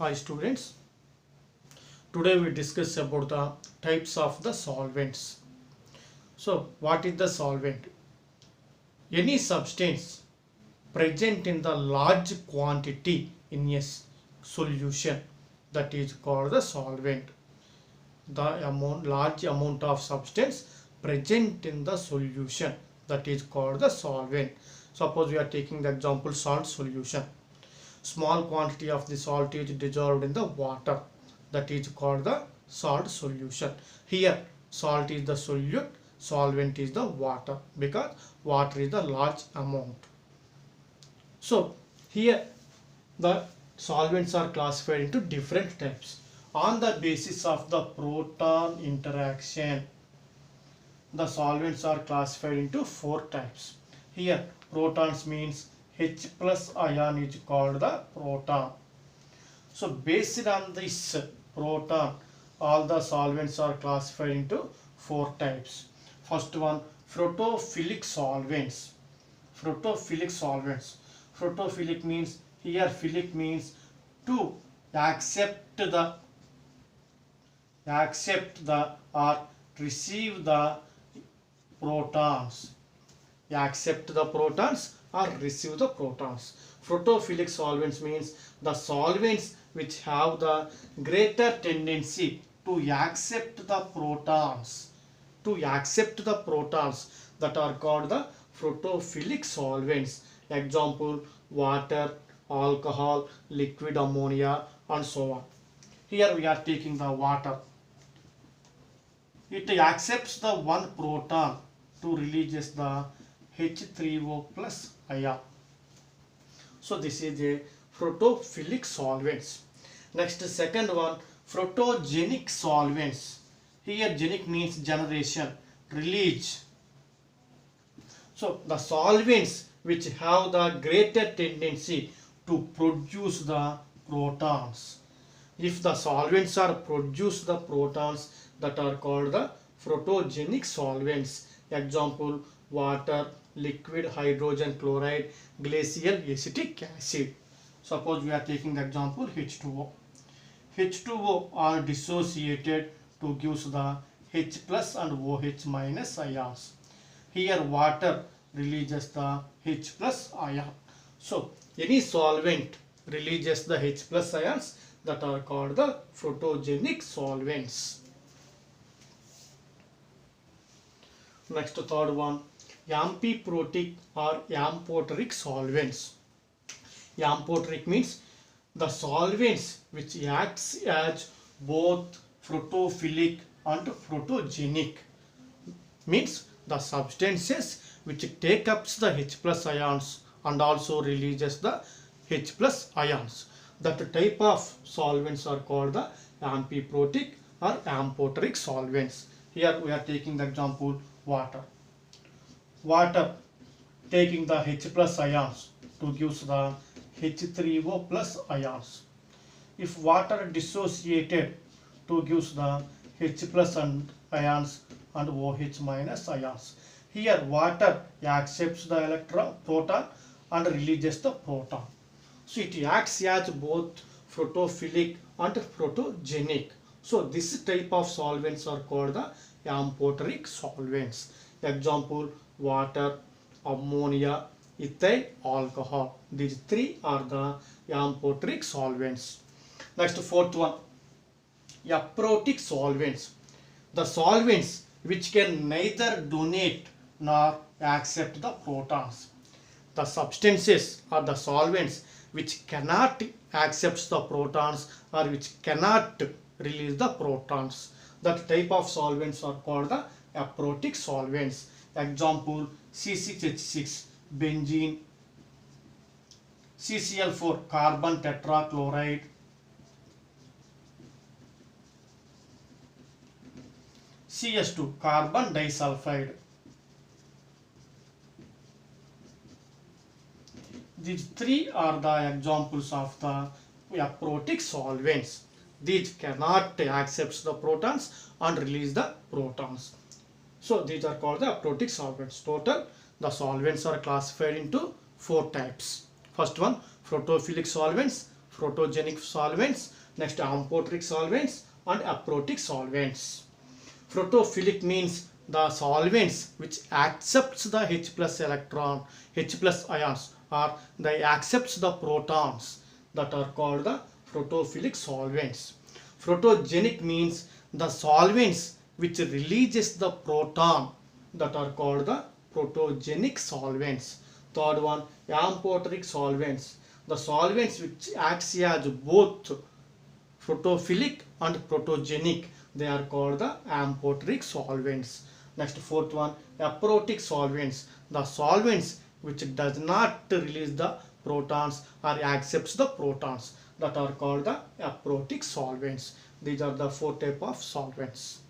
Hi students, today we discuss about the types of the solvents. So what is the solvent? Any substance present in the large quantity in a solution, that is called the solvent. Large amount of substance present in the solution, that is called the solvent. Suppose we are taking the example salt solution. Small quantity of the salt is dissolved in the water, that is called the salt solution. Here salt is the solute, solvent is the water, because water is the large amount. So here the solvents are classified into different types on the basis of the proton interaction. The solvents are classified into four types. Here protons means H plus ion is called the proton. So based on this proton, all the solvents are classified into four types. First one, photophilic solvents. Photophilic solvents. Photophilic means, here philic means to accept the or receive the protons. Accept the protons or receive the protons. Photophilic solvents means the solvents which have the greater tendency to accept the protons. That are called the photophilic solvents. Example, water, alcohol, liquid ammonia and so on. Here we are taking the water. It accepts the one proton to releases the H3O plus ion. So this is a photophilic solvents. Next, second one, photogenic solvents. Here genic means generation, release. So the solvents which have the greater tendency to produce the protons. If the solvents are produce the protons, that are called the photogenic solvents. Example, water, liquid hydrogen chloride, glacial acetic acid. Suppose we are taking the example H2O. H2O are dissociated to give the H plus and OH minus ions. Here water releases the H plus ion. So any solvent releases the H plus ions, that are called the photogenic solvents. Next, third one, amphiprotic or amphoteric solvents. Amphoteric means the solvents which acts as both photophilic and photogenic. Means the substances which take up the H plus ions and also releases the H plus ions. That type of solvents are called the amphiprotic or amphoteric solvents. Here we are taking the example water. Water taking the H plus ions to give the H3O plus ions. If water dissociated to give the H plus and ions and OH minus ions. Here water accepts the electron proton and releases the proton. So it acts as both photophilic and photogenic. So this type of solvents are called the amphoteric solvents. Example, water, ammonia, ethyl alcohol. These three are the amphoteric solvents. Next, fourth one, aprotic solvents. The solvents which can neither donate nor accept the protons. The substances or the solvents which cannot accept the protons or which cannot release the protons. That type of solvents are called the aprotic solvents. Example, C6H6, benzene, CCl4, carbon tetrachloride, CS2, carbon disulfide. These three are the examples of the aprotic solvents. These cannot accept the protons and release the protons. So these are called the aprotic solvents. Total, the solvents are classified into four types. First one, photophilic solvents, Protogenic solvents, next amphoteric solvents and aprotic solvents. Protophilic means the solvents which accepts the H plus electron, H plus ions, or they accepts the protons, that are called the protophilic solvents. Protogenic means the solvents which releases the proton, that are called the protogenic solvents. Third one, amphoteric solvents, the solvents which acts as both protophilic and protogenic, they are called the amphoteric solvents. Next, fourth one, aprotic solvents, the solvents which does not release the protons or accepts the protons, that are called the aprotic solvents. These are the four type of solvents.